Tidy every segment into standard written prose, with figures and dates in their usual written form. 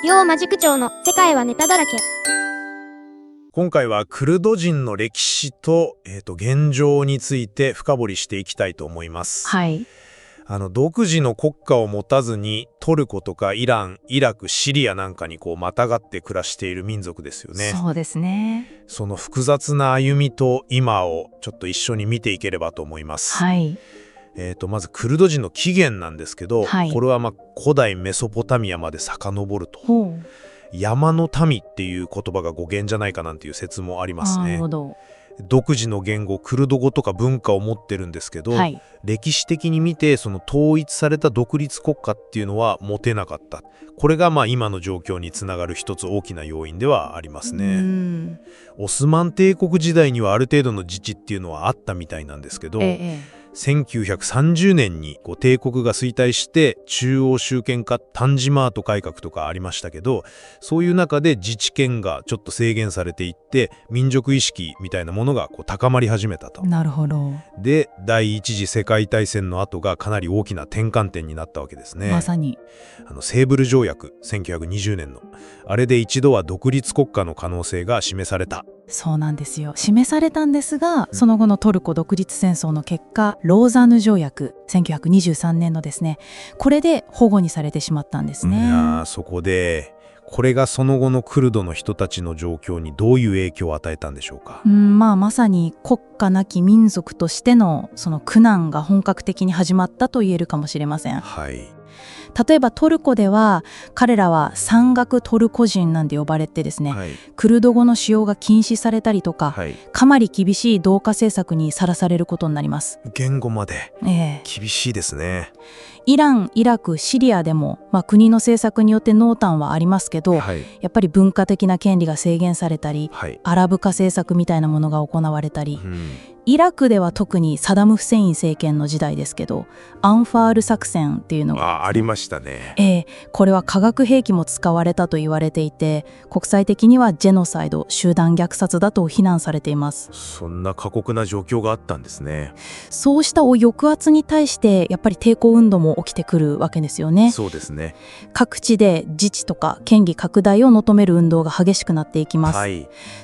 両マジク長の世界はネタだらけ。今回はクルド人の歴史と、現状について深掘りしていきたいと思います。はい。独自の国家を持たずにトルコとかイラン、イラク、シリアなんかにまたがって暮らしている民族ですよね。そうですね。その複雑な歩みと今をちょっと一緒に見ていければと思います。はい。まずクルド人の起源なんですけど、はい、これは古代メソポタミアまで遡ると。ほう。山の民っていう言葉が語源じゃないかなんていう説もありますね。なるほど。独自の言語、クルド語とか文化を持ってるんですけど、はい、歴史的に見てその統一された独立国家っていうのは持てなかった。これが今の状況につながる一つ大きな要因ではありますね。オスマン帝国時代にはある程度の自治っていうのはあったみたいなんですけど、1930年に帝国が衰退して中央集権化タンジマート改革とかありましたけど、そういう中で自治権がちょっと制限されていって民族意識みたいなものが高まり始めたと。なるほど。で第一次世界大戦の後がかなり大きな転換点になったわけですね。まさにセーブル条約、1920年のあれで一度は独立国家の可能性が示された。そうなんですよ。示されたんですが、その後のトルコ独立戦争の結果、ローザヌ条約、1923年のですね、これで保護にされてしまったんですね。そこでこれがその後のクルドの人たちの状況にどういう影響を与えたんでしょうか。まさに国家なき民族としてのその苦難が本格的に始まったと言えるかもしれません。はい。例えばトルコでは彼らは山岳トルコ人なんて呼ばれてですね、クルド語の使用が禁止されたりとか、かなり厳しい同化政策にさらされることになります。言語まで厳しいですね。イラン、イラク、シリアでも、国の政策によって濃淡はありますけど、やっぱり文化的な権利が制限されたり、アラブ化政策みたいなものが行われたり、イラクでは特にサダム・フセイン政権の時代ですけど、アンファール作戦っていうのが ありましたね。これは化学兵器も使われたと言われていて、国際的にはジェノサイド、集団虐殺だと非難されています。そんな過酷な状況があったんですね。そうした抑圧に対してやっぱり抵抗運動も起きてくるわけですよね。そうですね。各地で自治とか権利拡大を求める運動が激しくなっていきます。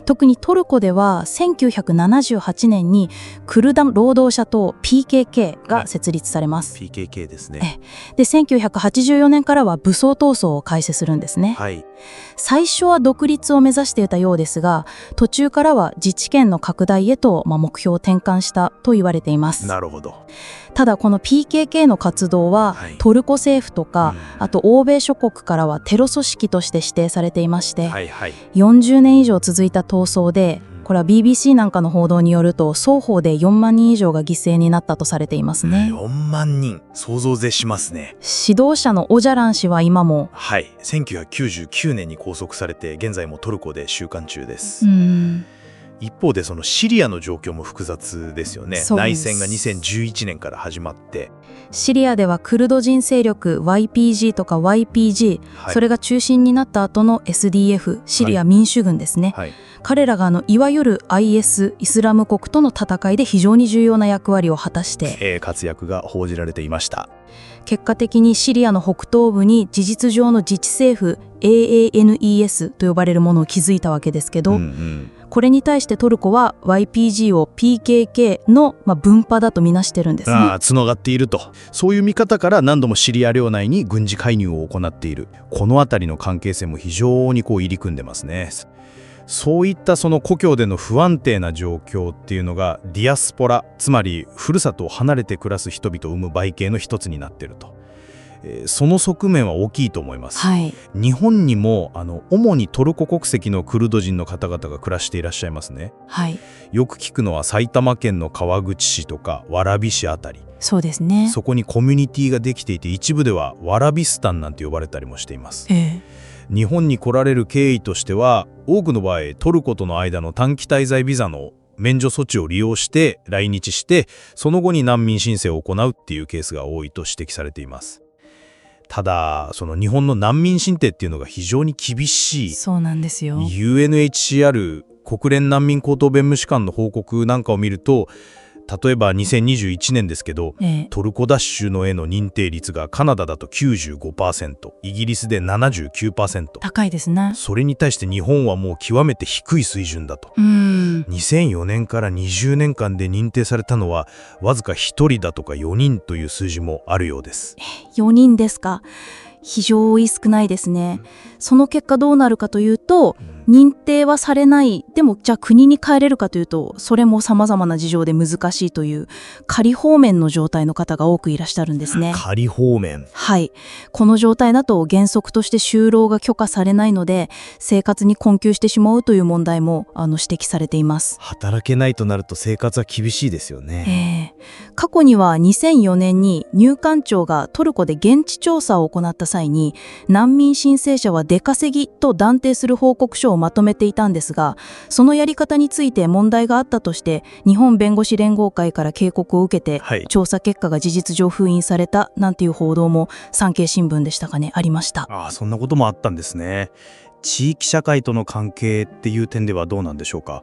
特にトルコでは1978年にクルド労働者党 PKK が設立されます。PKK ですね。で1984年からは武装闘争を開始するんですね。最初は独立を目指していたようですが、途中からは自治権の拡大へと目標を転換したと言われています。なるほど。ただこの PKK の活動は、トルコ政府とか、あと欧米諸国からはテロ組織として指定されていまして、40年以上続いた闘争で、これは BBC なんかの報道によると双方で4万人以上が犠牲になったとされていますね。4万人、想像を絶しますね。指導者のオジャラン氏は今も1999年に拘束されて現在もトルコで収監中です。一方でそのシリアの状況も複雑ですよね。内戦が2011年から始まって、シリアではクルド人勢力 YPG とか YPG、それが中心になった後の SDF シリア民主軍ですね、彼らがいわゆる IS イスラム国との戦いで非常に重要な役割を果たして、活躍が報じられていました。結果的にシリアの北東部に事実上の自治政府 AANES と呼ばれるものを築いたわけですけど、これに対してトルコは YPG を PKK の分派だとみなしてるんですね。つながっていると。そういう見方から何度もシリア領内に軍事介入を行っている。このあたりの関係性も非常に入り組んでますね。そういったその故郷での不安定な状況っていうのがディアスポラ、つまりふるさとを離れて暮らす人々を生む背景の一つになっていると。その側面は大きいと思います。日本にも主にトルコ国籍のクルド人の方々が暮らしていらっしゃいますね。よく聞くのは埼玉県の川口市とか蕨市あたり。そうですね。そこにコミュニティができていて、一部ではワラビスタンなんて呼ばれたりもしています。日本に来られる経緯としては、多くの場合トルコとの間の短期滞在ビザの免除措置を利用して来日して、その後に難民申請を行うっていうケースが多いと指摘されています。ただその日本の難民申請っていうのが非常に厳しい。そうなんですよ。 UNHCR 国連難民高等弁務士官の報告なんかを見ると、例えば2021年ですけど、トルコダッシュのへの認定率がカナダだと 95%、イギリスで 79%。高いですね。それに対して日本はもう極めて低い水準だと。2004年から20年間で認定されたのはわずか1人だとか4人という数字もあるようです。4人ですか。非常に少ないですね。その結果どうなるかというと、認定はされない。でもじゃあ国に帰れるかというと、それも様々な事情で難しいという仮放免の状態の方が多くいらっしゃるんですね。仮放免。はい。この状態だと原則として就労が許可されないので、生活に困窮してしまうという問題も指摘されています。働けないとなると生活は厳しいですよね。過去には2004年に入管庁がトルコで現地調査を行った際に、難民申請者は出稼ぎと断定する報告書をまとめていたんですが、そのやり方について問題があったとして日本弁護士連合会から警告を受けて、調査結果が事実上封印されたなんていう報道も産経新聞でしたかね、ありました。そんなこともあったんですね。地域社会との関係っていう点ではどうなんでしょうか。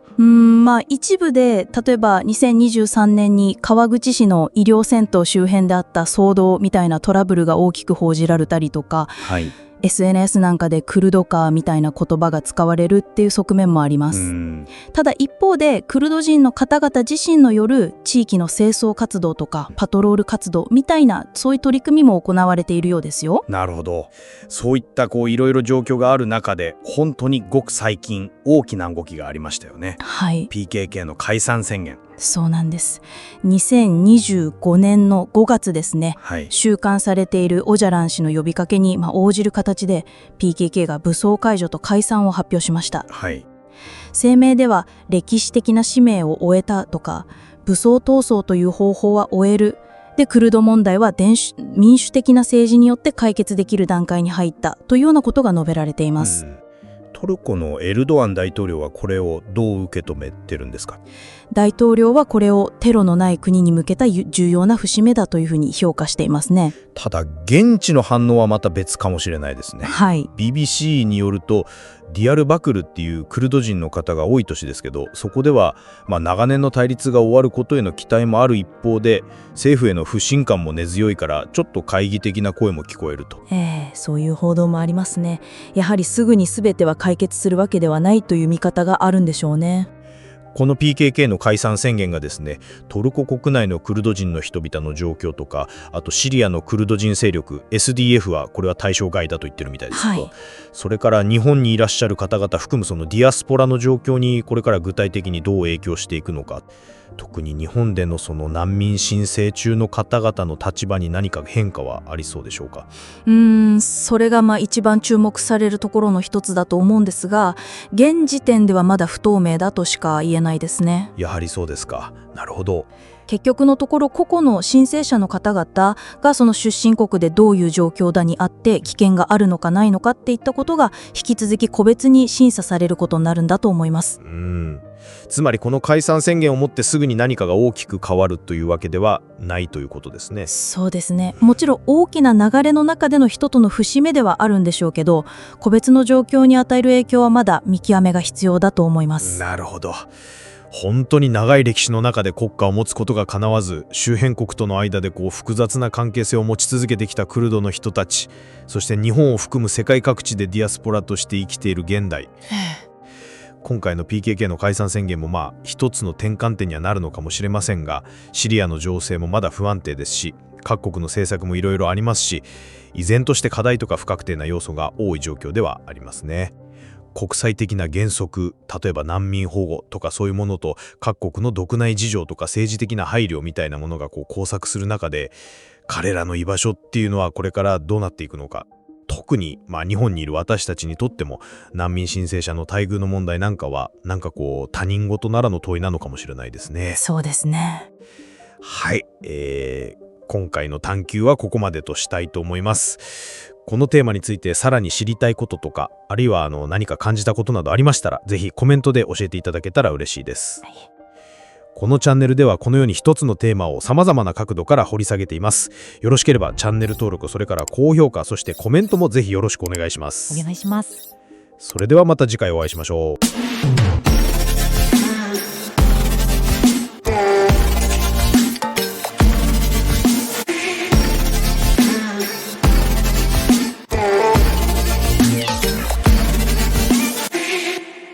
一部で例えば2023年に川口市の医療銭湯周辺であった騒動みたいなトラブルが大きく報じられたりとか、SNS なんかでクルドカーみたいな言葉が使われるっていう側面もあります。ただ一方でクルド人の方々自身のよる地域の清掃活動とかパトロール活動みたいな、そういう取り組みも行われているようですよ。なるほど。そういったいろいろ状況がある中で、本当にごく最近大きな動きがありましたよね。PKK の解散宣言。そうなんです。2025年の5月ですね、収監されているオジャラン氏の呼びかけに応じる形で PKK が武装解除と解散を発表しました。声明では歴史的な使命を終えたとか、武装闘争という方法は終える。で、クルド問題は民主的な政治によって解決できる段階に入ったというようなことが述べられています。トルコのエルドアン大統領はこれをどう受け止めてるんですか。大統領はこれをテロのない国に向けた重要な節目だというふうに評価していますね。ただ現地の反応はまた別かもしれないですね。BBC によるとディアルバクルっていうクルド人の方が多い都市ですけど、そこでは長年の対立が終わることへの期待もある一方で、政府への不信感も根強いからちょっと懐疑的な声も聞こえると。そういう報道もありますね。やはりすぐに全ては解決するわけではないという見方があるんでしょうね。この PKK の解散宣言がですね、トルコ国内のクルド人の人々の状況とか、あとシリアのクルド人勢力 SDF はこれは対象外だと言ってるみたいですけど、それから日本にいらっしゃる方々含むそのディアスポラの状況にこれから具体的にどう影響していくのか、特に日本でのその難民申請中の方々の立場に何か変化はありそうでしょうか。それが一番注目されるところの一つだと思うんですが、現時点ではまだ不透明だとしか言えないですね。やはりそうですか。なるほど。結局のところ個々の申請者の方々がその出身国でどういう状況だにあって危険があるのかないのかっていったことが引き続き個別に審査されることになるんだと思います。つまりこの解散宣言をもってすぐに何かが大きく変わるというわけではないということですね。そうですね。もちろん大きな流れの中での人との節目ではあるんでしょうけど、個別の状況に与える影響はまだ見極めが必要だと思います。なるほど。本当に長い歴史の中で国家を持つことが叶わず、周辺国との間で複雑な関係性を持ち続けてきたクルドの人たち、そして日本を含む世界各地でディアスポラとして生きている現代。今回の PKK の解散宣言も一つの転換点にはなるのかもしれませんが、シリアの情勢もまだ不安定ですし、各国の政策もいろいろありますし、依然として課題とか不確定な要素が多い状況ではありますね。国際的な原則、例えば難民保護とかそういうものと各国の独内事情とか政治的な配慮みたいなものが交錯する中で、彼らの居場所っていうのはこれからどうなっていくのか。特に日本にいる私たちにとっても難民申請者の待遇の問題なんかは他人事ならぬ問いなのかもしれないですね。そうですね。はい、今回の探求はここまでとしたいと思います。このテーマについてさらに知りたいこととか、あるいは何か感じたことなどありましたら、ぜひコメントで教えていただけたら嬉しいです。このチャンネルではこのように一つのテーマを様々な角度から掘り下げています。よろしければチャンネル登録、それから高評価、そしてコメントもぜひよろしくお願いします。お願いします。それではまた次回お会いしましょう。